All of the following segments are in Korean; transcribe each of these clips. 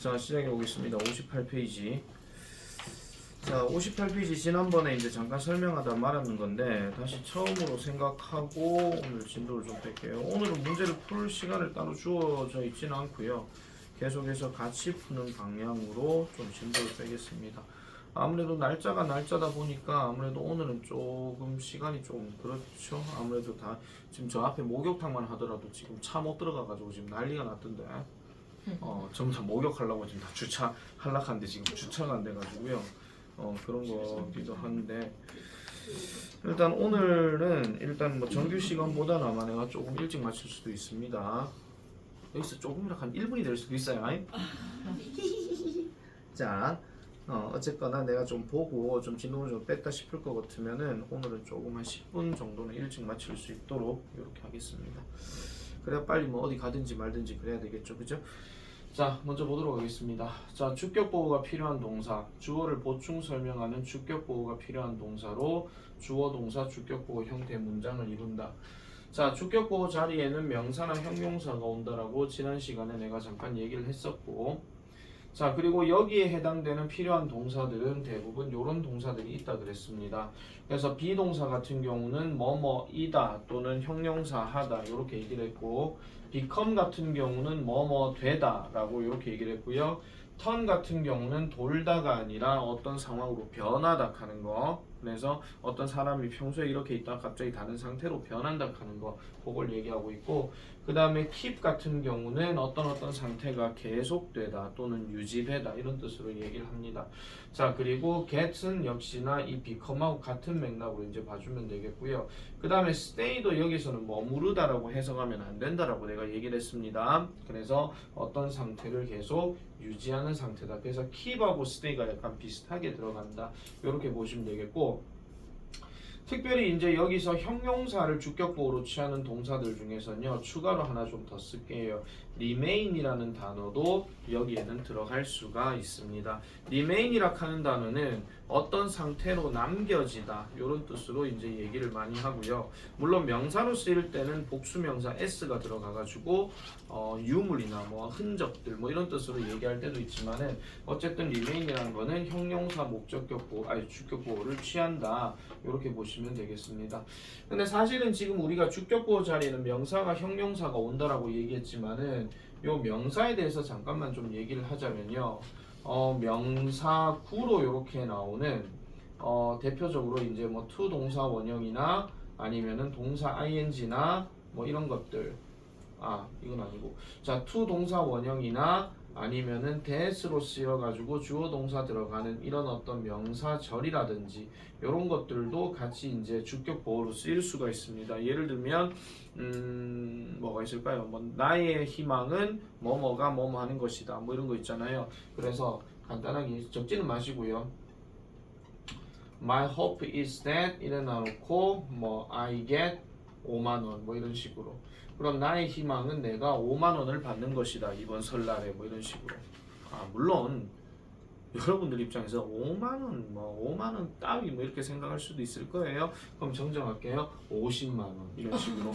자, 시작해 보겠습니다. 58페이지. 자, 58페이지 지난번에 이제 잠깐 설명하다 말았는 건데 다시 처음으로 생각하고 오늘 진도를 좀 뺄게요. 오늘은 문제를 풀 시간을 따로 주어져 있지는 않고요. 계속해서 같이 푸는 방향으로 좀 진도를 빼겠습니다. 아무래도 날짜가 날짜다 보니까 아무래도 오늘은 조금 시간이 좀 그렇죠. 아무래도 다 지금 저 앞에 목욕탕만 하더라도 지금 차 못 들어가가지고 지금 난리가 났던데. 전부 다 목욕하려고 지금 다 주차 한락한데 지금 주차가 안 돼가지고요. 그런 거기도 한데 일단 오늘은 일단 뭐 정규 시간보다는 아마 내가 조금 일찍 마칠 수도 있습니다. 여기서 조금이라 한 1분이 될 수도 있어요. 자, 어쨌거나 내가 좀 보고 좀 진도를 좀 뺐다 싶을 것 같으면은 오늘은 조금 한 10분 정도는 일찍 마칠 수 있도록 이렇게 하겠습니다. 그래야 빨리 뭐 어디 가든지 말든지 그래야 되겠죠, 그죠? 자, 먼저 보도록 하겠습니다. 자, 주격보호가 필요한 동사, 주어를 보충 설명하는 주격보호가 필요한 동사로 주어 동사 주격보호 형태의 문장을 이룬다. 자, 주격보호 자리에는 명사나 형용사가 온다라고 지난 시간에 내가 잠깐 얘기를 했었고, 자, 그리고 여기에 해당되는 필요한 동사들은 대부분 이런 동사들이 있다 그랬습니다. 그래서 비동사 같은 경우는 뭐뭐이다 또는 형용사 하다 이렇게 얘기를 했고, become 같은 경우는 뭐뭐 되다 라고 이렇게 얘기를 했고요. turn 같은 경우는 돌다가 아니라 어떤 상황으로 변하다 하는 거. 그래서 어떤 사람이 평소에 이렇게 있다가 갑자기 다른 상태로 변한다 하는 거, 그걸 얘기하고 있고, 그 다음에 keep 같은 경우는 어떤 상태가 계속되다 또는 유지되다 이런 뜻으로 얘기를 합니다. 자, 그리고 get은 역시나 이 become하고 같은 맥락으로 이제 봐주면 되겠고요. 그 다음에 stay도 여기서는 머무르다라고 해석하면 안 된다라고 내가 얘기를 했습니다. 그래서 어떤 상태를 계속 유지하는 상태다. 그래서 keep하고 stay가 약간 비슷하게 들어간다. 이렇게 보시면 되겠고, 특별히 이제 여기서 형용사를 주격보호로 취하는 동사들 중에서는요, 추가로 하나 좀 더 쓸게요. remain이라는 단어도 여기에는 들어갈 수가 있습니다. remain이라 하는 단어는 어떤 상태로 남겨지다 이런 뜻으로 이제 얘기를 많이 하고요. 물론 명사로 쓰일 때는 복수명사 s가 들어가가지고 유물이나 뭐 흔적들 뭐 이런 뜻으로 얘기할 때도 있지만은 어쨌든 remain이라는 거는 형용사 목적격 보호, 아니 주격 보호를 취한다 이렇게 보시면 되겠습니다. 근데 사실은 지금 우리가 주격 보호 자리에는 명사가 형용사가 온다라고 얘기했지만은 요 명사에 대해서 잠깐만 좀 얘기를 하자면요. 명사구로 이렇게 나오는 대표적으로 이제 뭐 to 동사 원형이나 아니면은 동사 ing나 뭐 이런 것들, 이건 아니고, 자, to 동사 원형이나 아니면은 that으로 쓰여가지고 주어 동사 들어가는 이런 어떤 명사절이라든지 이런 것들도 같이 이제 주격 보호로 쓰일 수가 있습니다. 예를 들면 뭐가 있을까요? 뭐 나의 희망은 뭐뭐가 뭐뭐 하는 것이다. 뭐 이런 거 있잖아요. 그래서 간단하게 적지는 마시고요. My hope is that 이래 놔놓고 뭐 I get 5만 원 뭐 이런 식으로. 그럼 나의 희망은 내가 5만 원을 받는 것이다. 이번 설날에 뭐 이런 식으로. 물론 여러분들 입장에서 5만 원, 뭐 5만 원 따위 뭐 이렇게 생각할 수도 있을 거예요. 그럼 정정할게요. 50만 원 이런 식으로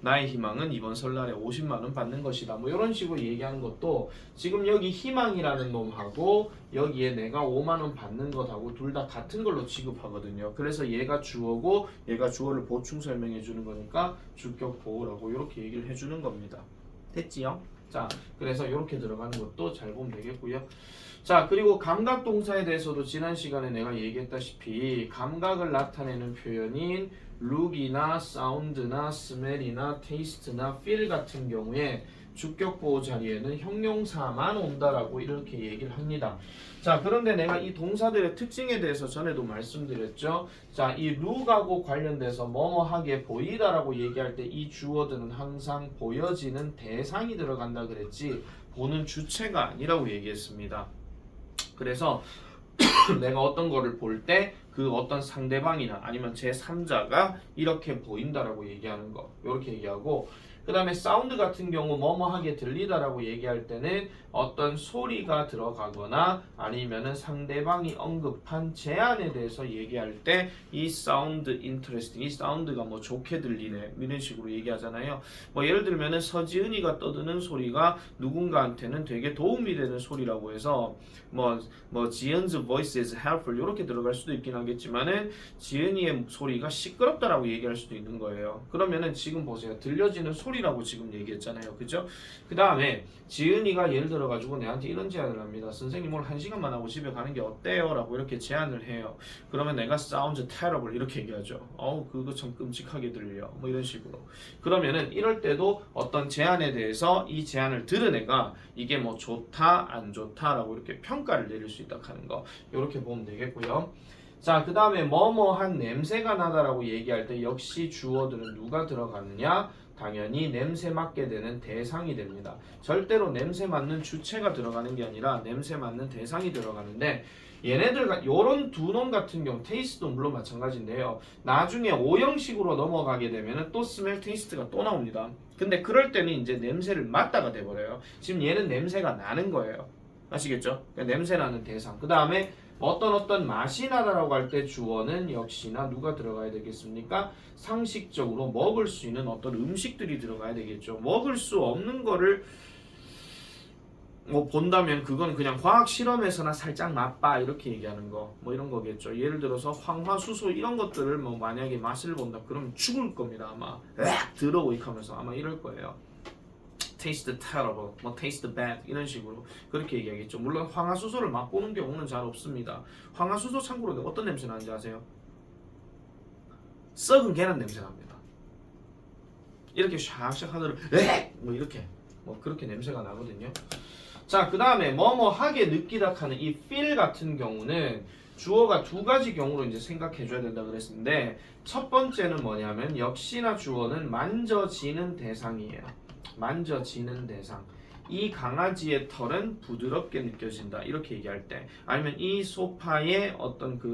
나의 희망은 이번 설날에 50만 원 받는 것이다. 뭐 이런 식으로 얘기하는 것도 지금 여기 희망이라는 놈하고 여기에 내가 5만 원 받는 것하고 둘 다 같은 걸로 취급하거든요. 그래서 얘가 주어고 얘가 주어를 보충 설명해 주는 거니까 주격 보호라고 이렇게 얘기를 해주는 겁니다. 됐지요? 자, 그래서 이렇게 들어가는 것도 잘 보면 되겠고요. 자, 그리고 감각 동사에 대해서도 지난 시간에 내가 얘기했다시피 감각을 나타내는 표현인 look이나 sound나 smell이나 taste나 feel 같은 경우에 주격 보호 자리에는 형용사만 온다라고 이렇게 얘기를 합니다. 자, 그런데 내가 이 동사들의 특징에 대해서 전에도 말씀드렸죠. 자, 이 look하고 관련돼서 뭐뭐하게 보이다라고 얘기할 때 이 주어들은 항상 보여지는 대상이 들어간다 그랬지 보는 주체가 아니라고 얘기했습니다. 그래서 내가 어떤 거를 볼 때 그 어떤 상대방이나 아니면 제3자가 이렇게 보인다라고 얘기하는 거 이렇게 얘기하고, 그 다음에 사운드 같은 경우 뭐뭐하게 들리다라고 얘기할 때는 어떤 소리가 들어가거나 아니면은 상대방이 언급한 제안에 대해서 얘기할 때 이 사운드 인터레스팅, 이 사운드가 뭐 좋게 들리네 이런 식으로 얘기하잖아요. 뭐 예를 들면은 서지은이가 떠드는 소리가 누군가한테는 되게 도움이 되는 소리라고 해서 뭐 지은's voice is helpful 이렇게 들어갈 수도 있긴 하겠지만은 지은이의 소리가 시끄럽다라고 얘기할 수도 있는 거예요. 그러면은 지금 보세요. 들려지는 소리라고 지금 얘기했잖아요. 그죠? 그 다음에 지은이가 예를 들어 가지고 내한테 이런 제안을 합니다. 선생님 오늘 1시간만 하고 집에 가는 게 어때요? 라고 이렇게 제안을 해요. 그러면 내가 sounds terrible 이렇게 얘기하죠. 그거 참 끔찍하게 들려. 뭐 이런 식으로. 그러면은 이럴 때도 어떤 제안에 대해서 이 제안을 들은 애가 이게 뭐 좋다 안 좋다라고 이렇게 평가를 내릴 수 있다 하는 거. 이렇게 보면 되겠고요. 자, 그 다음에 뭐뭐한 냄새가 나다라고 얘기할 때 역시 주어들은 누가 들어가느냐? 당연히 냄새 맡게 되는 대상이 됩니다. 절대로 냄새 맡는 주체가 들어가는 게 아니라 냄새 맡는 대상이 들어가는데 얘네들 요런 두 놈 같은 경우 테이스트도 물론 마찬가지인데요. 나중에 오형식으로 넘어가게 되면은 또 스멜 테이스트가 또 나옵니다. 근데 그럴 때는 이제 냄새를 맡다가 돼버려요. 지금 얘는 냄새가 나는 거예요. 아시겠죠? 그러니까 냄새 나는 대상. 그 다음에 어떤 맛이 나다라고 할 때 주어는 역시나 누가 들어가야 되겠습니까? 상식적으로 먹을 수 있는 어떤 음식들이 들어가야 되겠죠. 먹을 수 없는 거를 뭐 본다면 그건 그냥 과학 실험에서나 살짝 맛봐 이렇게 얘기하는 거 뭐 이런 거겠죠. 예를 들어서 황화수소 이런 것들을 뭐 만약에 맛을 본다 그러면 죽을 겁니다. 아마 더러워 이렇게 하면서 아마 이럴 거예요. taste terrible, 뭐 taste bad 이런 식으로 그렇게 얘기하겠죠. 물론 황화수소를 맛보는 경우는 잘 없습니다. 황화수소 참고로 어떤 냄새 나는지 아세요? 썩은 계란 냄새 납니다. 이렇게 샥샥 하더라도 뭐 이렇게 뭐 그렇게 냄새가 나거든요. 자, 그 다음에 뭐뭐하게 느끼다 하는 이 feel 같은 경우는 주어가 두 가지 경우로 이제 생각해 줘야 된다 그랬는데 첫 번째는 뭐냐면 역시나 주어는 만져지는 대상이에요. 만져지는 대상. 이 강아지의 털은 부드럽게 느껴진다 이렇게 얘기할 때 아니면 이 소파의 어떤 그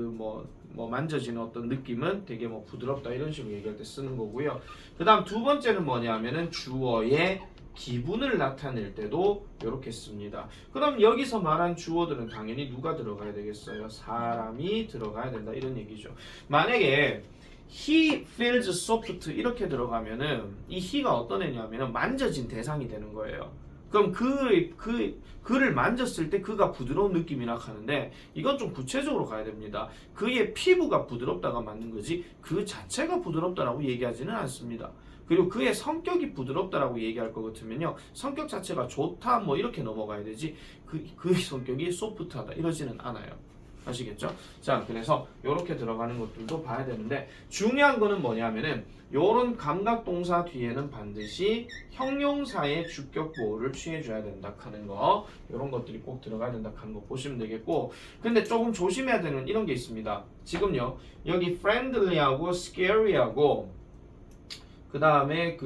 뭐 만져지는 어떤 느낌은 되게 뭐 부드럽다 이런 식으로 얘기할 때 쓰는 거고요. 그 다음 두 번째는 뭐냐면은 주어의 기분을 나타낼 때도 이렇게 씁니다. 그럼 여기서 말한 주어들은 당연히 누가 들어가야 되겠어요? 사람이 들어가야 된다 이런 얘기죠. 만약에 he feels soft 이렇게 들어가면은 이 he가 어떤 애냐면은 만져진 대상이 되는 거예요. 그럼 그를 만졌을 때 그가 부드러운 느낌이라 하는데 이건 좀 구체적으로 가야 됩니다. 그의 피부가 부드럽다가 맞는 거지 그 자체가 부드럽다라고 얘기하지는 않습니다. 그리고 그의 성격이 부드럽다라고 얘기할 것 같으면요 성격 자체가 좋다 뭐 이렇게 넘어가야 되지 그의 성격이 소프트하다 이러지는 않아요. 아시겠죠? 자, 그래서 이렇게 들어가는 것들도 봐야 되는데 중요한 거는 뭐냐면은 요런 감각동사 뒤에는 반드시 형용사의 주격 보호를 취해줘야 된다 하는 거 이런 것들이 꼭 들어가야 된다 하는 거 보시면 되겠고 근데 조금 조심해야 되는 이런 게 있습니다. 지금요 여기 friendly하고 scary하고 그 다음에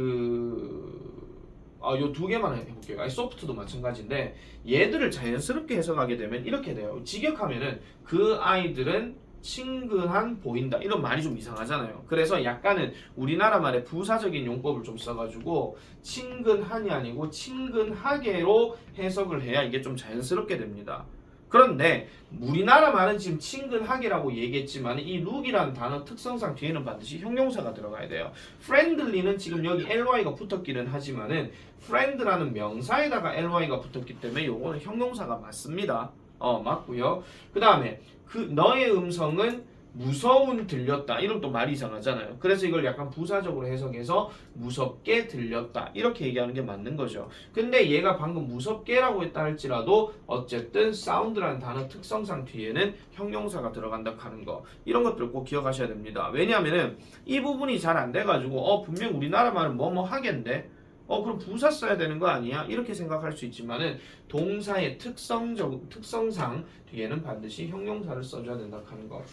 요 두 개만 해볼게요. soft도 마찬가지인데 얘들을 자연스럽게 해석하게 되면 이렇게 돼요. 직역하면은 그 아이들은 친근한 보인다 이런 말이 좀 이상하잖아요. 그래서 약간은 우리나라 말의 부사적인 용법을 좀 써가지고 친근한이 아니고 친근하게로 해석을 해야 이게 좀 자연스럽게 됩니다. 그런데 우리나라 말은 지금 친근하게라고 얘기했지만 이 look이라는 단어 특성상 뒤에는 반드시 형용사가 들어가야 돼요. friendly는 지금 여기 ly가 붙었기는 하지만은 friend라는 명사에다가 ly가 붙었기 때문에 요거는 형용사가 맞습니다. 맞고요. 그 다음에 너의 음성은 무서운 들렸다 이런 또 말이 이상하잖아요. 그래서 이걸 약간 부사적으로 해석해서 무섭게 들렸다 이렇게 얘기하는 게 맞는 거죠. 근데 얘가 방금 무섭게라고 했다 할지라도 어쨌든 사운드라는 단어 특성상 뒤에는 형용사가 들어간다 하는 거 이런 것들을 꼭 기억하셔야 됩니다. 왜냐하면은 이 부분이 잘 안 돼가지고 분명 우리나라 말은 뭐뭐 하겠는데 그럼 부사 써야 되는 거 아니야? 이렇게 생각할 수 있지만은 동사의 특성상 뒤에는 반드시 형용사를 써줘야 된다 하는 거.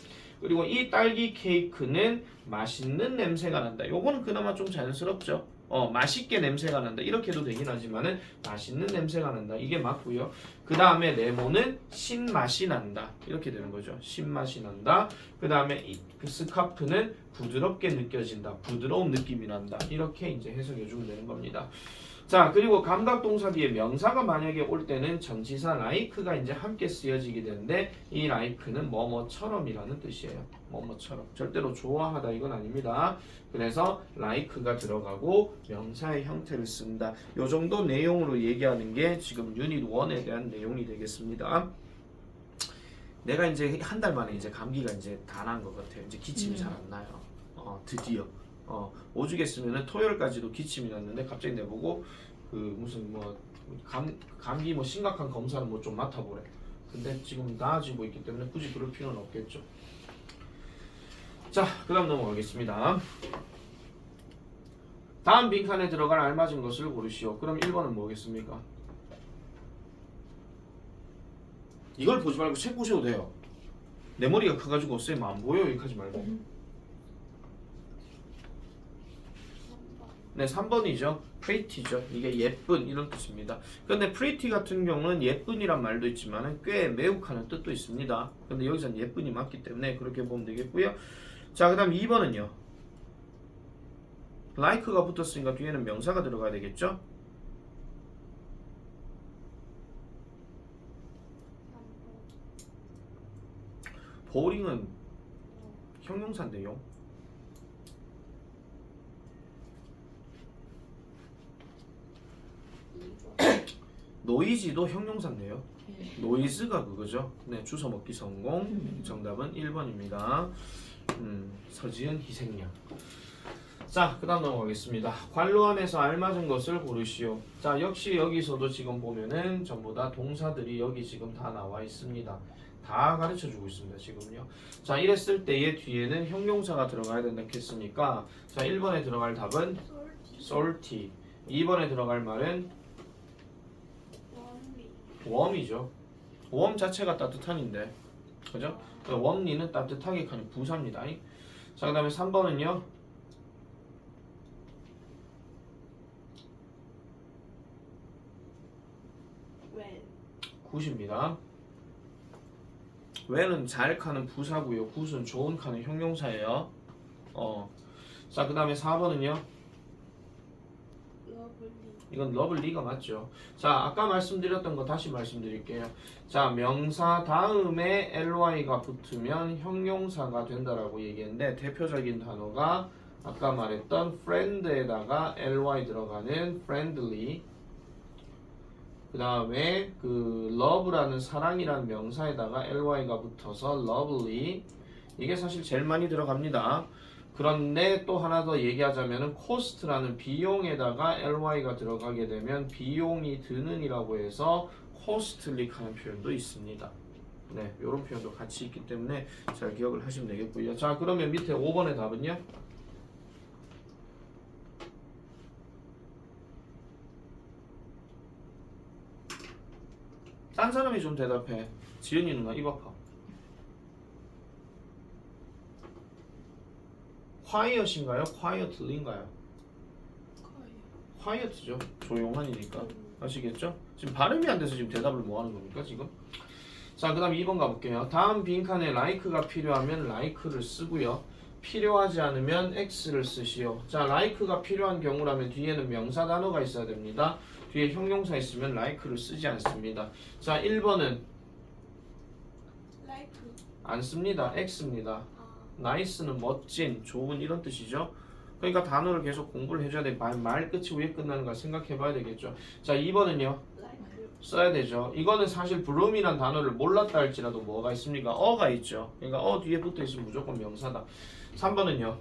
그리고 이 딸기 케이크는 맛있는 냄새가 난다. 요거는 그나마 좀 자연스럽죠. 맛있게 냄새가 난다. 이렇게 해도 되긴 하지만은 맛있는 냄새가 난다. 이게 맞고요. 그 다음에 레몬은 신맛이 난다. 이렇게 되는 거죠. 신맛이 난다. 그 다음에 그 스카프는 부드럽게 느껴진다. 부드러운 느낌이 난다. 이렇게 이제 해석해 주면 되는 겁니다. 자, 그리고 감각동사 뒤에 명사가 만약에 올 때는 전치사 like가 이제 함께 쓰여지게 되는데 이 like는 뭐뭐처럼이라는 뜻이에요. 뭐뭐처럼. 절대로 좋아하다 이건 아닙니다. 그래서 like가 들어가고 명사의 형태를 쓴다. 요 정도 내용으로 얘기하는 게 지금 유닛 1에 대한 내용이 되겠습니다. 내가 이제 한 달 만에 이제 감기가 이제 다 난 것 같아요. 이제 기침이 잘 안 나요. 드디어. 오죽했으면은 토요일까지도 기침이 났는데 갑자기 내보고 그 무슨 뭐 감기 뭐 심각한 검사는 뭐 좀 맡아보래. 근데 지금 나아지고 있기 때문에 굳이 그럴 필요는 없겠죠. 자, 그다음 넘어가겠습니다. 다음 빈칸에 들어갈 알맞은 것을 고르시오. 그럼 1번은 뭐겠습니까? 이걸 보지 말고 책 보셔도 돼요. 내 머리가 커가지고 쌤 안 보여 이렇게 하지 말고. 네, 3번이죠. pretty죠. 이게 예쁜 이런 뜻입니다. 근데 pretty 같은 경우는 예쁜이란 말도 있지만 꽤 매혹하는 뜻도 있습니다. 근데 여기서는 예쁜이 맞기 때문에 그렇게 보면 되겠고요. 자, 그 다음 2번은요. like가 붙었으니까 뒤에는 명사가 들어가야 되겠죠? boring은 형용사인데요. 노이지도 형용사인데요. 노이즈가 그거죠. 네, 주워 먹기 성공. 정답은 1번입니다. 서지은 희생양. 자, 그 다음 넘어가겠습니다. 관로안에서 알맞은 것을 고르시오. 자, 역시 여기서도 지금 보면은 전부 다 동사들이 여기 지금 다 나와 있습니다. 다 가르쳐 주고 있습니다. 지금요. 자, 이랬을 때의 뒤에는 형용사가 들어가야 된다 했으니까 자, 1번에 들어갈 답은 salty. 2번에 들어갈 말은 웜이죠. 웜 자체가 따뜻한인데, 그죠? 웜리는 따뜻하게 하는 부사입니다. 자, 그 다음에 3번은요. 굿입니다. when은 잘 카는 부사고요. 굿은 좋은 카는 형용사예요. 자, 그 다음에 4번은요. 이건 러블리가 맞죠. 자, 아까 말씀드렸던 거 다시 말씀드릴게요. 자, 명사 다음에 ly가 붙으면 형용사가 된다라고 얘기했는데 대표적인 단어가 아까 말했던 friend에다가 ly 들어가는 friendly. 그 다음에 그 love라는 사랑이라는 명사에다가 ly가 붙어서 lovely. 이게 사실 제일 많이 들어갑니다. 그런데 또 하나 더 얘기하자면은 cost라는 비용에다가 ly가 들어가게 되면 비용이 드는 이라고 해서 costly 하는 표현도 있습니다. 네, 이런 표현도 같이 있기 때문에 잘 기억을 하시면 되겠고요. 자, 그러면 밑에 5번의 답은요? 딴 사람이 좀 대답해. 지은이 누나 입 아파. quiet인가요? quietly인가요? quiet죠. 조용한이니까. 아시겠죠? 지금 발음이 안 돼서 지금 대답을 뭐 하는 겁니까, 지금? 자, 그 다음 2번 가볼게요. 다음 빈칸에 like가 필요하면 like를 쓰고요. 필요하지 않으면 x를 쓰시오. 자, like가 필요한 경우라면 뒤에는 명사 단어가 있어야 됩니다. 뒤에 형용사 있으면 like를 쓰지 않습니다. 자, 1번은 안 씁니다. x입니다. nice는 멋진, 좋은 이런 뜻이죠. 그러니까 단어를 계속 공부를 해줘야 돼. 말 끝이 왜 끝나는가 생각해봐야 되겠죠. 자, 2번은요. 써야 되죠. 이거는 사실 bloom이란 단어를 몰랐다 할지라도 뭐가 있습니까? 어가 있죠. 그러니까 뒤에 붙어있으면 무조건 명사다. 3번은요.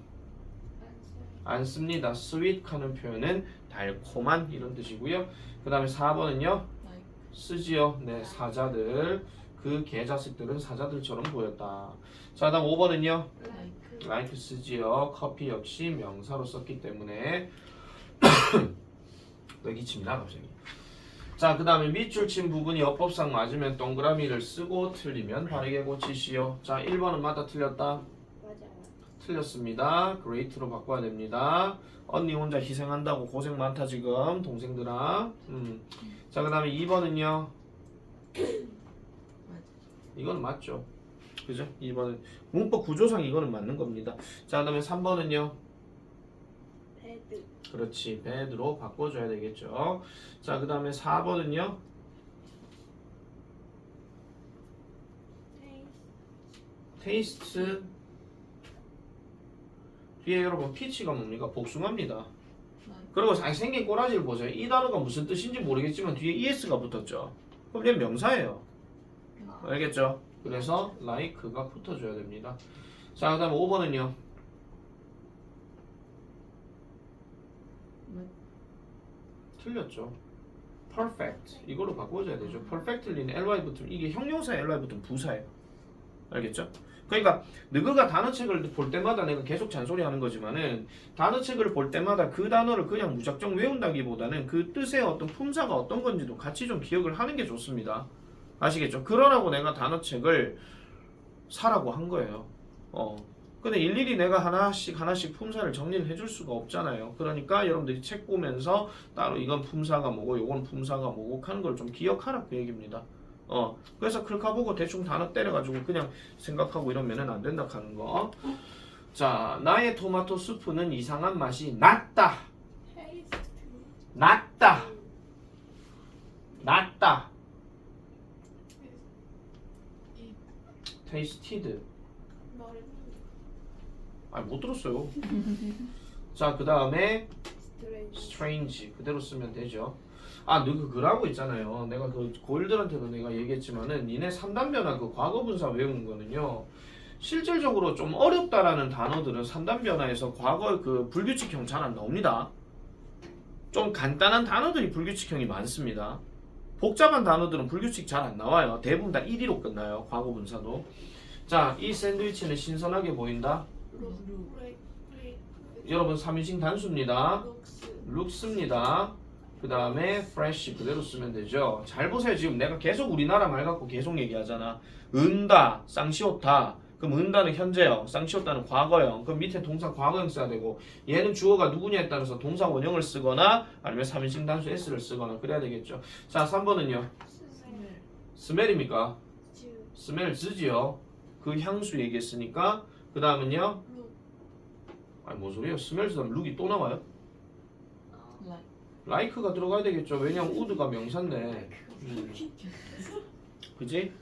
안 씁니다. sweet 하는 표현은 달콤한 이런 뜻이고요. 그 다음에 4번은요. 쓰지요. 네, 사자들. 그 개자식들은 사자들처럼 보였다. 자, 다음 5번은요. like 쓰지요. 커피 역시 명사로 썼기 때문에 왜 기침이나 갑자기. 자, 그 다음에 밑줄 친 부분이 어법상 맞으면 동그라미를 쓰고 틀리면 바르게 고치시오. 자, 1번은 맞다 틀렸다? 맞아요. 틀렸습니다. great로 바꿔야 됩니다. 언니 혼자 희생한다고 고생 많다 지금 동생들아. 자, 그 다음에 2번은요. 이거는 맞죠. 그죠? 2번은 문법 구조상 이거는 맞는 겁니다. 자, 그 다음에 3번은요. 배드. 그렇지. bad로 바꿔줘야 되겠죠. 자, 그 다음에 4번은요. taste. 뒤에 여러분 피치가 뭡니까? 복숭아입니다. 그리고 생긴 꼬라지를 보세요. 이 단어가 무슨 뜻인지 모르겠지만 뒤에 es가 붙었죠. 그럼 얘 명사예요. 알겠죠? 그래서 like가 붙어줘야 됩니다. 자, 그 다음에 5번은요. 틀렸죠. perfect. 이걸로 바꿔줘야 되죠. perfectly는 ly 붙으면 이게 형용사 ly 붙으면 부사예요. 알겠죠? 그러니까 너가 단어책을 볼 때마다 내가 계속 잔소리하는 거지만은 단어책을 볼 때마다 그 단어를 그냥 무작정 외운다기보다는 그 뜻의 어떤 품사가 어떤 건지도 같이 좀 기억을 하는 게 좋습니다. 아시겠죠? 그러라고 내가 단어책을 사라고 한 거예요. 근데 일일이 내가 하나씩 품사를 정리를 해줄 수가 없잖아요. 그러니까 여러분들이 책 보면서 따로 이건 품사가 뭐고 요건 품사가 뭐고 하는 걸 좀 기억하라 그 얘기입니다. 그래서 클카 보고 대충 단어 때려가지고 그냥 생각하고 이러면은 안 된다 하는 거. 자, 나의 토마토 수프는 이상한 맛이 났다. 났다. 났다. tasted. 못 들었어요. 자, 그 다음에 strange 그대로 쓰면 되죠. 너 그라고 있잖아요. 내가 그 고일들한테도 내가 얘기했지만은 니네 3단변화 그 과거분사 외우는 거는요. 실질적으로 좀 어렵다라는 단어들은 3단변화에서 과거 그 불규칙형 잘 안 나옵니다. 좀 간단한 단어들이 불규칙형이 많습니다. 복잡한 단어들은 불규칙 잘 안 나와요. 대부분 다 1위로 끝나요. 과거분사도. 자, 이 샌드위치는 신선하게 보인다. 여러분 3인칭 단수입니다. looks입니다. 그 다음에 fresh 그대로 쓰면 되죠. 잘 보세요. 지금 내가 계속 우리나라 말 갖고 계속 얘기하잖아. 은다, 쌍시옷다. 그럼 은다는 현재형, 쌍시옷다는 과거형. 그럼 밑에 동사 과거형 써야 되고 얘는 주어가 누구냐에 따라서 동사 원형을 쓰거나 아니면 3인칭 단수 s를 쓰거나 그래야 되겠죠. 자, 3번은요. 스멜입니까? 스멜 즈지요. 그 향수 얘기했으니까. 그 다음은요. 뭔 소리예요? 스멜 즈다음 룩이 또 나와요? like가 들어가야 되겠죠. 왜냐면 would가 명사인데. 그지?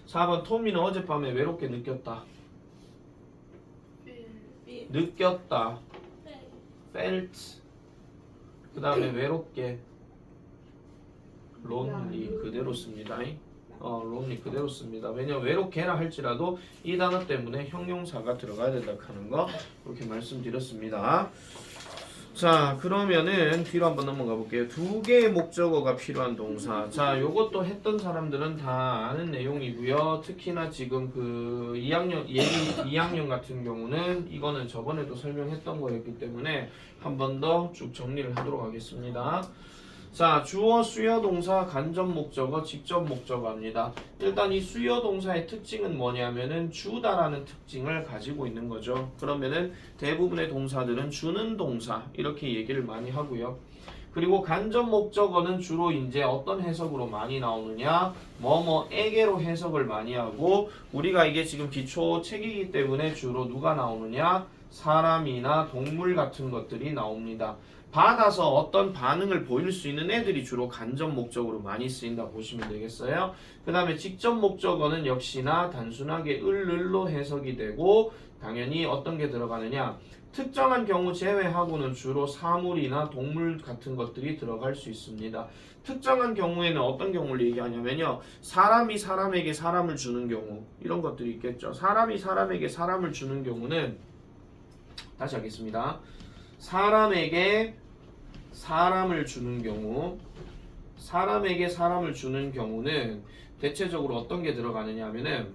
4번 토미는 어젯밤에 외롭게 느꼈다. 느꼈다. felt. 그 다음에 외롭게 lonely 그대로 씁니다. lonely 그대로 씁니다. 왜냐면 외롭게라 할지라도 이 단어 때문에 형용사가 들어가야 된다 하는 거 이렇게 말씀드렸습니다. 자, 그러면은 뒤로 한번 넘어가 볼게요. 두 개의 목적어가 필요한 동사. 자, 요것도 했던 사람들은 다 아는 내용이고요. 특히나 지금 그 2학년 같은 경우는 이거는 저번에도 설명했던 거였기 때문에 한 번 더 쭉 정리를 하도록 하겠습니다. 자, 주어, 수여 동사, 간접 목적어, 직접 목적어입니다. 일단 이 수여 동사의 특징은 뭐냐면은 주다라는 특징을 가지고 있는 거죠. 그러면은 대부분의 동사들은 주는 동사 이렇게 얘기를 많이 하고요. 그리고 간접 목적어는 주로 이제 어떤 해석으로 많이 나오느냐, 뭐뭐에게로 해석을 많이 하고 우리가 이게 지금 기초 책이기 때문에 주로 누가 나오느냐, 사람이나 동물 같은 것들이 나옵니다. 받아서 어떤 반응을 보일 수 있는 애들이 주로 간접 목적으로 많이 쓰인다 보시면 되겠어요. 그 다음에 직접 목적어는 역시나 단순하게 을로 해석이 되고 당연히 어떤 게 들어가느냐, 특정한 경우 제외하고는 주로 사물이나 동물 같은 것들이 들어갈 수 있습니다. 특정한 경우에는 어떤 경우를 얘기하냐면요, 사람이 사람에게 사람을 주는 경우 이런 것들이 있겠죠. 사람이 사람에게 사람을 주는 경우는 다시 하겠습니다. 사람에게 사람을 주는 경우, 사람에게 사람을 주는 경우는 대체적으로 어떤 게 들어가느냐 하면은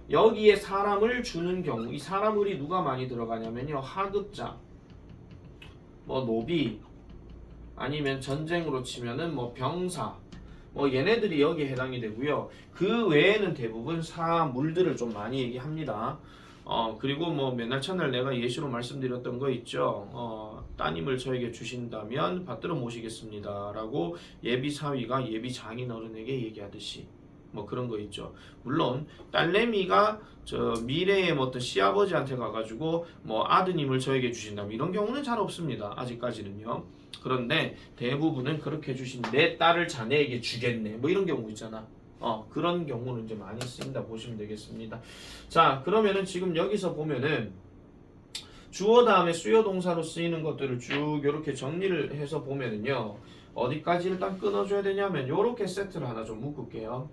여기에 사람을 주는 경우, 이 사람을이 누가 많이 들어가냐면요, 하급자, 뭐 노비, 아니면 전쟁으로 치면은 뭐 병사, 뭐 얘네들이 여기에 해당이 되고요. 그 외에는 대부분 사물들을 좀 많이 얘기합니다. 그리고 뭐 맨날 첫날 내가 예시로 말씀드렸던 거 있죠. 따님을 저에게 주신다면 받들어 모시겠습니다 라고 예비 사위가 예비 장인어른에게 얘기하듯이 뭐 그런 거 있죠. 물론 딸내미가 저 미래의 뭐 어떤 시아버지한테 가가지고 뭐 아드님을 저에게 주신다면 이런 경우는 잘 없습니다. 아직까지는요. 그런데 대부분은 그렇게 주신 내 딸을 자네에게 주겠네 뭐 이런 경우 있잖아. 그런 경우는 이제 많이 쓰인다 보시면 되겠습니다. 자, 그러면은 지금 여기서 보면은 주어 다음에 수요 동사로 쓰이는 것들을 쭉 이렇게 정리를 해서 보면은요. 어디까지 일단 끊어줘야 되냐면 요렇게 세트를 하나 좀 묶을게요.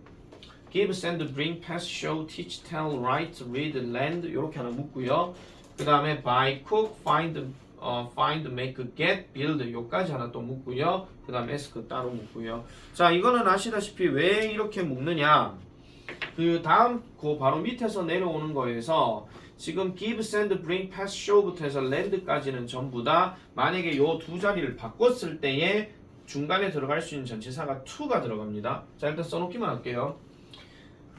Give, send, bring, pass, show, teach, tell, write, read, lend 이렇게 하나 묶고요. 그 다음에 buy, cook, find, make, get, build 요까지 하나 또 묶고요. 그 다음에 ask 따로 묶고요. 자, 이거는 아시다시피 왜 이렇게 묶느냐. 그 다음 그 바로 밑에서 내려오는 거에서 지금 give, send, bring, pass, show부터 해서 land까지는 전부 다 만약에 요 두 자리를 바꿨을 때에 중간에 들어갈 수 있는 전치사가 to가 들어갑니다. 자, 일단 써놓기만 할게요.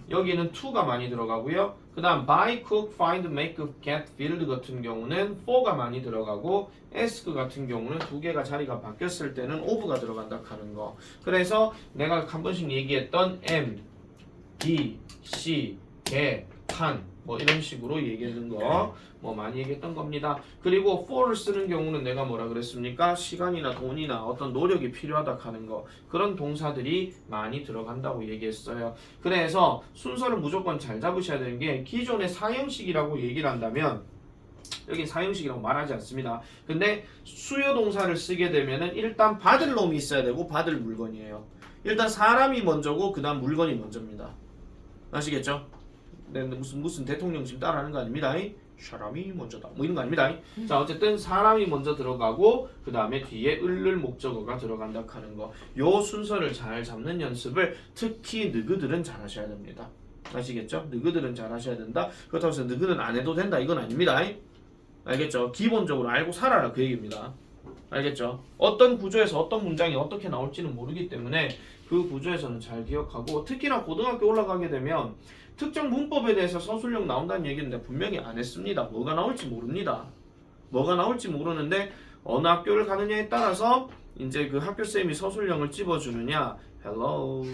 여기는 to가 많이 들어가고요. 그 다음 buy, cook, find, make, get, build 같은 경우는 for가 많이 들어가고 ask 같은 경우는 두 개가 자리가 바뀌었을 때는 of가 들어간다 하는 거. 그래서 내가 한 번씩 얘기했던 am, be, she, get, can 뭐 이런 식으로 얘기하는 거 뭐 많이 얘기했던 겁니다. 그리고 for를 쓰는 경우는 내가 뭐라 그랬습니까? 시간이나 돈이나 어떤 노력이 필요하다 하는 거 그런 동사들이 많이 들어간다고 얘기했어요. 그래서 순서를 무조건 잘 잡으셔야 되는 게 기존의 사형식이라고 얘기를 한다면 여기 사형식이라고 말하지 않습니다. 근데 수요 동사를 쓰게 되면은 일단 받을 놈이 있어야 되고 받을 물건이에요. 일단 사람이 먼저고 그 다음 물건이 먼저입니다. 아시겠죠? 네, 무슨 대통령 지금 따라하는 거 아닙니다. 사람이 먼저다. 뭐 이런 거 아닙니다. 자, 어쨌든 사람이 먼저 들어가고 그 다음에 뒤에 을을 목적어가 들어간다 하는 거. 요 순서를 잘 잡는 연습을 특히 너희들은 잘 하셔야 됩니다. 아시겠죠? 너희들은 잘 하셔야 된다. 그렇다고 해서 너희들은 안 해도 된다. 이건 아닙니다. 알겠죠? 기본적으로 알고 살아라 그 얘기입니다. 알겠죠? 어떤 구조에서 어떤 문장이 어떻게 나올지는 모르기 때문에 그 구조에서는 잘 기억하고 특히나 고등학교 올라가게 되면 특정 문법에 대해서 서술형 나온다는 얘기는 내가 분명히 안 했습니다. 뭐가 나올지 모릅니다. 뭐가 나올지 모르는데 어느 학교를 가느냐에 따라서 이제 그 학교 쌤이 서술형을 찝어주느냐. Hello.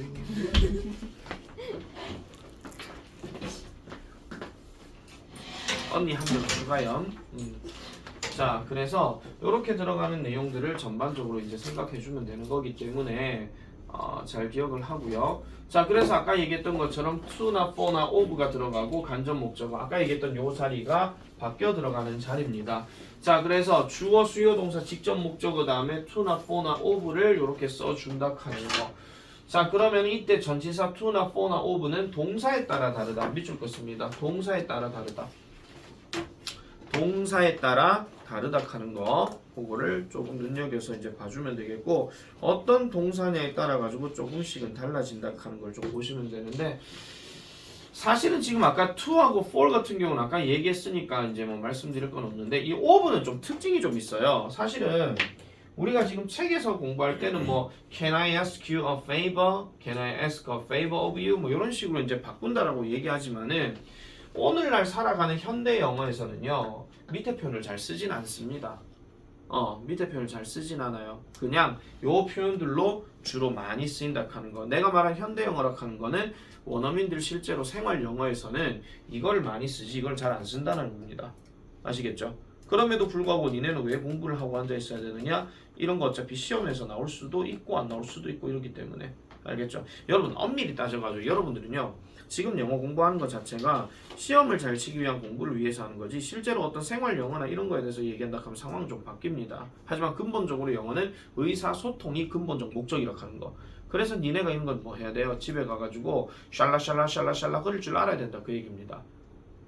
언니 한 명 들어가요. 자, 그래서 이렇게 들어가는 내용들을 전반적으로 이제 생각해주면 되는 거기 때문에 잘 기억을 하고요. 자, 그래서 아까 얘기했던 것처럼 to나 for나 of가 들어가고 간접 목적어 아까 얘기했던 요 자리가 바뀌어 들어가는 자리입니다. 자, 그래서 주어 수요 동사 직접 목적어 다음에 to나 for나 of를 이렇게 써준다 하는 거. 자, 그러면 이때 전치사 to나 for나 of는 동사에 따라 다르다. 밑줄 긋습니다. 동사에 따라 다르다. 동사에 따라 다르다 하는 거 그거를 조금 눈여겨서 이제 봐주면 되겠고 어떤 동사냐에 따라 가지고 조금씩은 달라진다 하는 걸 좀 보시면 되는데 사실은 지금 아까 to하고 for 같은 경우는 아까 얘기했으니까 이제 뭐 말씀드릴 건 없는데 이 of는 좀 특징이 좀 있어요. 사실은 우리가 지금 책에서 공부할 때는 뭐 Can I ask you a favor? Can I ask a favor of you? 뭐 이런 식으로 이제 바꾼다라고 얘기하지만은 오늘날 살아가는 현대 영어에서는요 밑에 표현을 잘 쓰진 않습니다. 밑에 표현을 잘 쓰진 않아요. 그냥 요 표현들로 주로 많이 쓰인다 하는 거. 내가 말한 현대 영어라 하는 거는 원어민들 실제로 생활 영어에서는 이걸 많이 쓰지 이걸 잘 안 쓴다는 겁니다. 아시겠죠? 그럼에도 불구하고 니네는 왜 공부를 하고 앉아 있어야 되느냐? 이런 거 어차피 시험에서 나올 수도 있고 안 나올 수도 있고 이러기 때문에 알겠죠? 여러분 엄밀히 따져가지고 여러분들은요 지금 영어 공부하는 것 자체가 시험을 잘 치기 위한 공부를 위해서 하는 거지 실제로 어떤 생활 영어나 이런 거에 대해서 얘기한다 하면 상황은 좀 바뀝니다. 하지만 근본적으로 영어는 의사소통이 근본적 목적이라고 하는 거. 그래서 니네가 이런 건 뭐 해야 돼요? 집에 가가지고 샬라샬라 흐를 줄 알아야 된다 그 얘기입니다.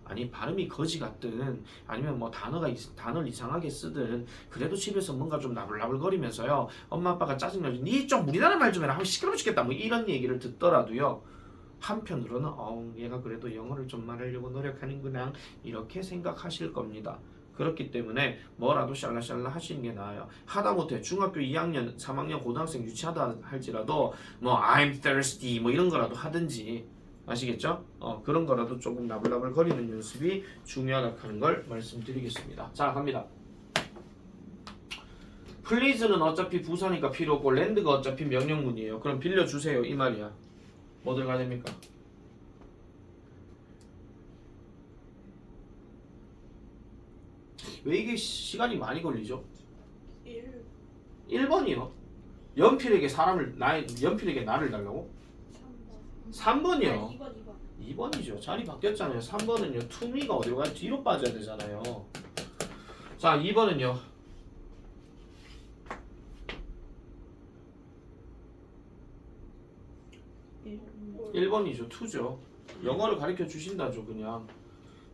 아니 발음이 거지 같든 아니면 뭐 단어를 이상하게 쓰든 그래도 집에서 뭔가 좀 나불나불거리면서요 엄마 아빠가 짜증나지 니 좀 우리나라 말 좀 해라 하면 시끄러워 죽겠다 뭐 이런 얘기를 듣더라도요 한편으로는 얘가 그래도 영어를 좀 말하려고 노력하는구나 이렇게 생각하실 겁니다. 그렇기 때문에 뭐라도 샬라샬라 하시는 게 나아요. 하다못해 중학교 2학년, 3학년 고등학생 유치하다 할지라도 뭐 I'm thirsty 뭐 이런 거라도 하든지 아시겠죠? 그런 거라도 조금 나불나불 거리는 연습이 중요하다 하는 걸 말씀드리겠습니다. 자, 갑니다. please는 어차피 부사니까 필요 없고 lend가 어차피 명령문이에요. 그럼 빌려주세요 이 말이야. 뭐 들어가야 됩니까? 왜 이게 시간이 많이 걸리죠? 1 1번이요. 연필에게 연필에게 나를 달라고? 3번 3번이요. 2번 2번이죠. 자리 바뀌었잖아요. 3번은요. 투미가 어디로 가요? 뒤로 빠져야 되잖아요. 자, 2번은요. 1번이죠. 2죠. 영어를 가르쳐 주신다죠. 그냥.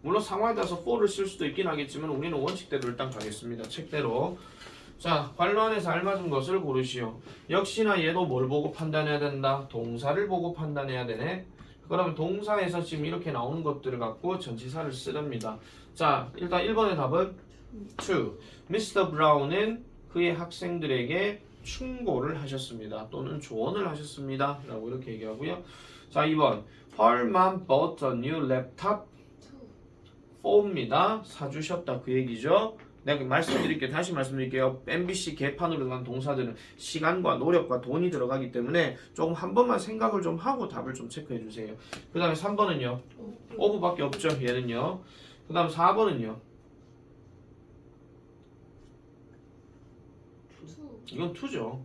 물론 상황에 따라서 for를 쓸 수도 있긴 하겠지만 우리는 원칙대로 일단 가겠습니다. 책대로. 자, 관로안에서 알맞은 것을 고르시오. 역시나 얘도 뭘 보고 판단해야 된다? 동사를 보고 판단해야 되네. 그러면 동사에서 지금 이렇게 나오는 것들을 갖고 전치사를 쓰렵니다. 자, 일단 1번의 답은 2. Mr. Brown은 그의 학생들에게 충고를 하셨습니다. 또는 조언을 하셨습니다. 라고 이렇게 얘기하고요. 자, 2번 Her mom bought a new laptop 4입니다. 사주셨다 그 얘기죠. 내가 말씀드릴게요. 다시 말씀드릴게요. MBC 개판으로 난 동사들은 시간과 노력과 돈이 들어가기 때문에 조금 한 번만 생각을 좀 하고 답을 좀 체크해 주세요. 그 다음에 3번은요. 오브밖에 없죠. 얘는요. 그 다음 4번은요. 이건 2죠.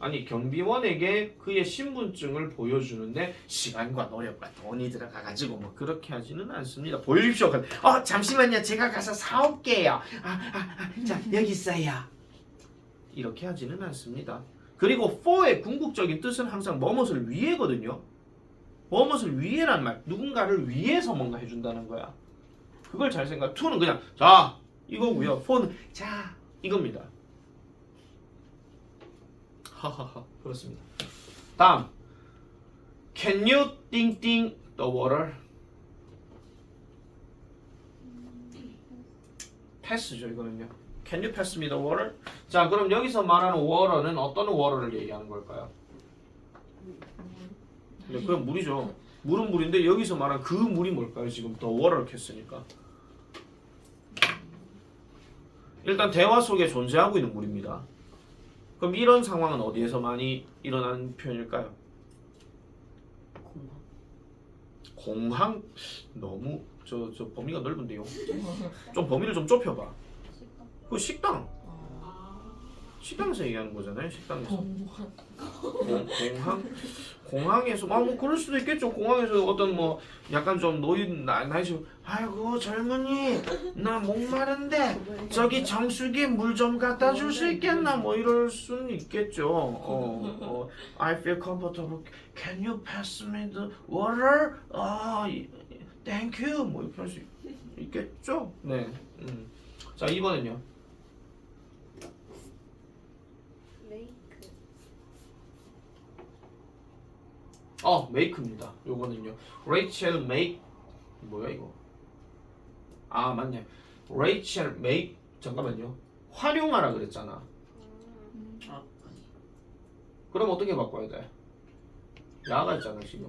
아니 경비원에게 그의 신분증을 보여주는데 시간과 노력과 돈이 들어가가지고 뭐 그렇게 하지는 않습니다. 보여주십시오. 잠시만요. 제가 가서 사올게요. 자 여기 있어요. 이렇게 하지는 않습니다. 그리고 for의 궁극적인 뜻은 항상 뭐뭇을 위해거든요. 뭐뭇을 위해란 말. 누군가를 위해서 뭔가 해준다는 거야. 그걸 잘 생각. to는 그냥 자 이거고요. for는 자 이겁니다. 하하하 그렇습니다. 다음 Can you ding ding the water? 패스죠 이거는요. Can you pass me the water? 자 그럼 여기서 말하는 water는 어떤 water를 얘기하는 걸까요? 네, 그건 물이죠. 물은 물인데 여기서 말하는 그 물이 뭘까요? 지금 the water를 켰으니까 일단 대화 속에 존재하고 있는 물입니다. 그럼 이런 상황은 어디에서 많이 일어나는 표현일까요? 공항 너무 저 범위가 넓은데요. 좀 범위를 좀 좁혀봐. 그 식당. 식당에서 얘기하는 거잖아요. 식당에서. 공항에서 뭐 그럴 수도 있겠죠. 공항에서 어떤 뭐 약간 좀 나이식 아이고 젊은이 나 목마른데 저기 정수기에 물 좀 갖다 줄 수 있겠나 뭐 이럴 수는 있겠죠. I feel comfortable. Can you pass me the water? Thank you. 뭐 이렇게 할 수 있겠죠. 네. 자 2번은요. make입니다. 요거는요. Rachel make 뭐야 이거? 맞네. Rachel make 잠깐만요. 활용하라 그랬잖아. 그럼 어떻게 바꿔야 돼? 야가 있잖아 지금.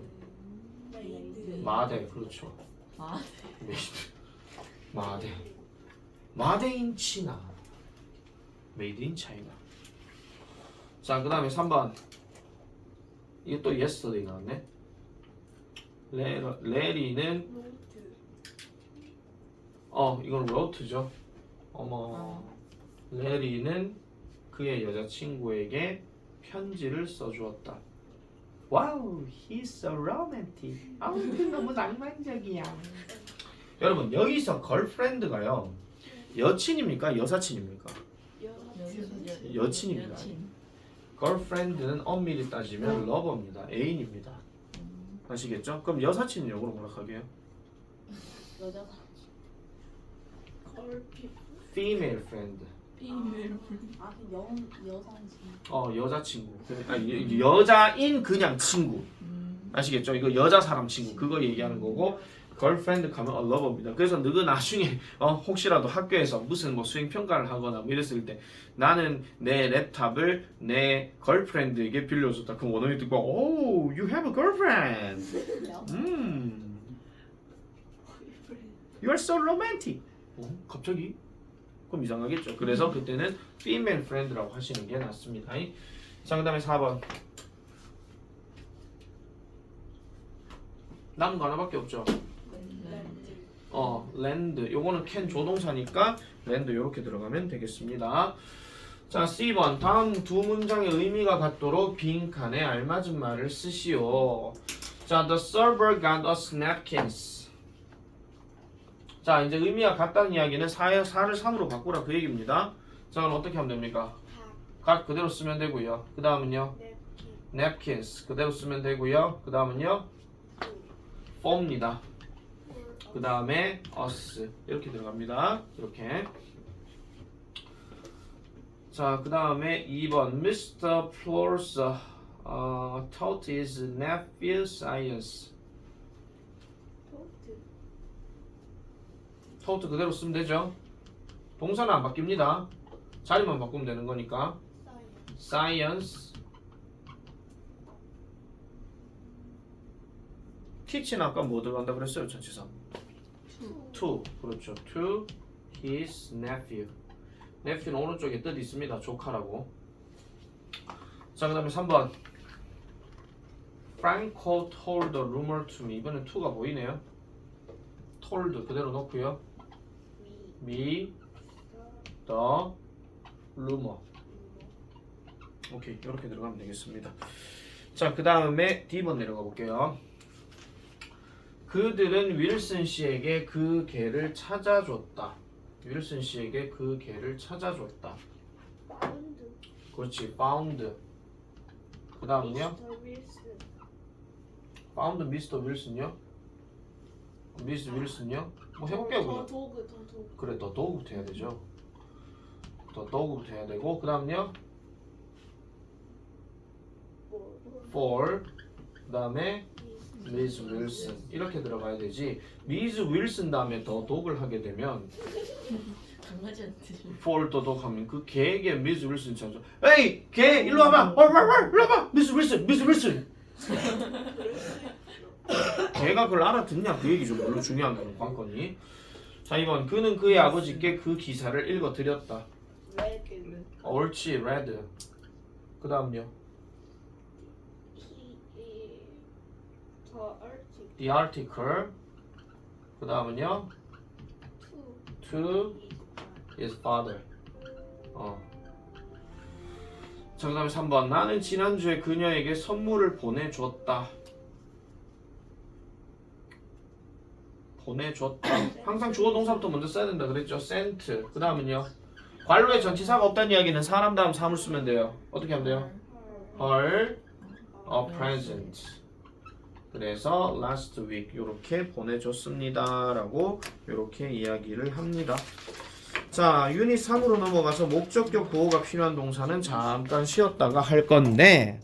마대 그렇죠. 마대인 치나. Made in China. 자 그 다음에 3번. 이게 또 yesterday 나왔네. 레리는 이건 wrote죠. 레리는 그의 여자친구에게 편지를 써주었다. 와우, he's so romantic. 너무 낭만적이야. 여러분 여기서 girlfriend가요 여친입니까 여사친입니까? 여친입니다. girlfriend는 엄밀히 따지면 lover입니다. 애인입니다. 아시겠죠? 그럼 여사친은 영어로 뭐라 하게요? 여자 female friend. 여자친구. 여자인 그냥 친구. 아시겠죠? 이거 여자 사람 친구 그거 얘기하는 거고 girlfriend 가면 a lover입니다. 그래서 너가 나중에 혹시라도 학교에서 무슨 뭐 수행 평가를 하거나 뭐 이랬을 때 나는 내 랩탑을 내 girlfriend에게 빌려줬다. 그럼 원어민 듣고 oh, you have a girlfriend. You are so romantic. 갑자기? 그럼 이상하겠죠. 그래서 그때는 female friend라고 하시는 게 낫습니다. 자, 그 다음에 4번. 남은 거 하나밖에 없죠. land. 요거는 can 조동사니까 land 요렇게 들어가면 되겠습니다. 자, C번. 다음 두 문장의 의미가 같도록 빈칸에 알맞은 말을 쓰시오. 자, the server got us napkins. 자, 이제 의미가 같다는 이야기는 4를 3으로 바꾸라 그 얘기입니다. 자, 그럼 어떻게 하면 됩니까? got 그대로 쓰면 되고요. 그 다음은요? napkins 그대로 쓰면 되고요. 그 다음은요? for입니다. 그 다음에 us 이렇게 들어갑니다. 이렇게. 자, 그 다음에 2번 Mr. Flores taught his nephew science. taught 그대로 쓰면 되죠. 동사는 안 바뀝니다. 자리만 바꾸면 되는 거니까. science. teach는 아까 뭐 들어간다 그랬어요? 전치사. to. 그렇죠. to his nephew. nephew는 오른쪽에 뜻이 있습니다. 조카라고. 자, 그 다음에 3번 Franco told the rumor to me. 이번엔 to가 보이네요. told 그대로 놓고요. me the rumor. 오케이, 이렇게 들어가면 되겠습니다. 자, 그 다음에 D번 내려가 볼게요. 그들은 윌슨 씨에게 그 개를 찾아줬다. 윌슨 씨에게 그 개를 찾아줬다. 그렇지, found. 그 다음은요? found Mr. Wilson요? 미스 윌슨요? 뭐 해볼게요. 더 그냥. 도구. 그래, 더 도구부터 해야 되죠. 더 도구부터 해야 되고, 그 다음은요? for. 그 다음에 미스 윌슨 이렇게 들어가야 되지. 미스 윌슨 다음에 더 독을 하게 되면 for 더 독하면 그 개에게 미스 윌슨 찾아. 에이 개 일로 와봐. 일로 와봐. 미스 윌슨. 개가 그걸 알아듣냐 그 얘기죠. 물론 중요한 건 관건이. 자, 이번 그는 그의 아버지께 그 기사를 읽어드렸다. 옳지, read. 그 다음요. The article. 그 다음은요. To his father. 자, 그 다음에 3번. 나는 지난주에 그녀에게 선물을 보내줬다. 보내줬다. 항상 주어 동사부터 먼저 써야 된다 그랬죠. sent. 그 다음은요. 관로에 전치사가 없다는 이야기는 사람 다음 사물 쓰면 돼요. 어떻게 하면 돼요? her a present. 그래서 last week 이렇게 보내줬습니다 라고 이렇게 이야기를 합니다. 자, 유닛 3으로 넘어가서 목적격 보호가 필요한 동사는 잠깐 쉬었다가 할 건데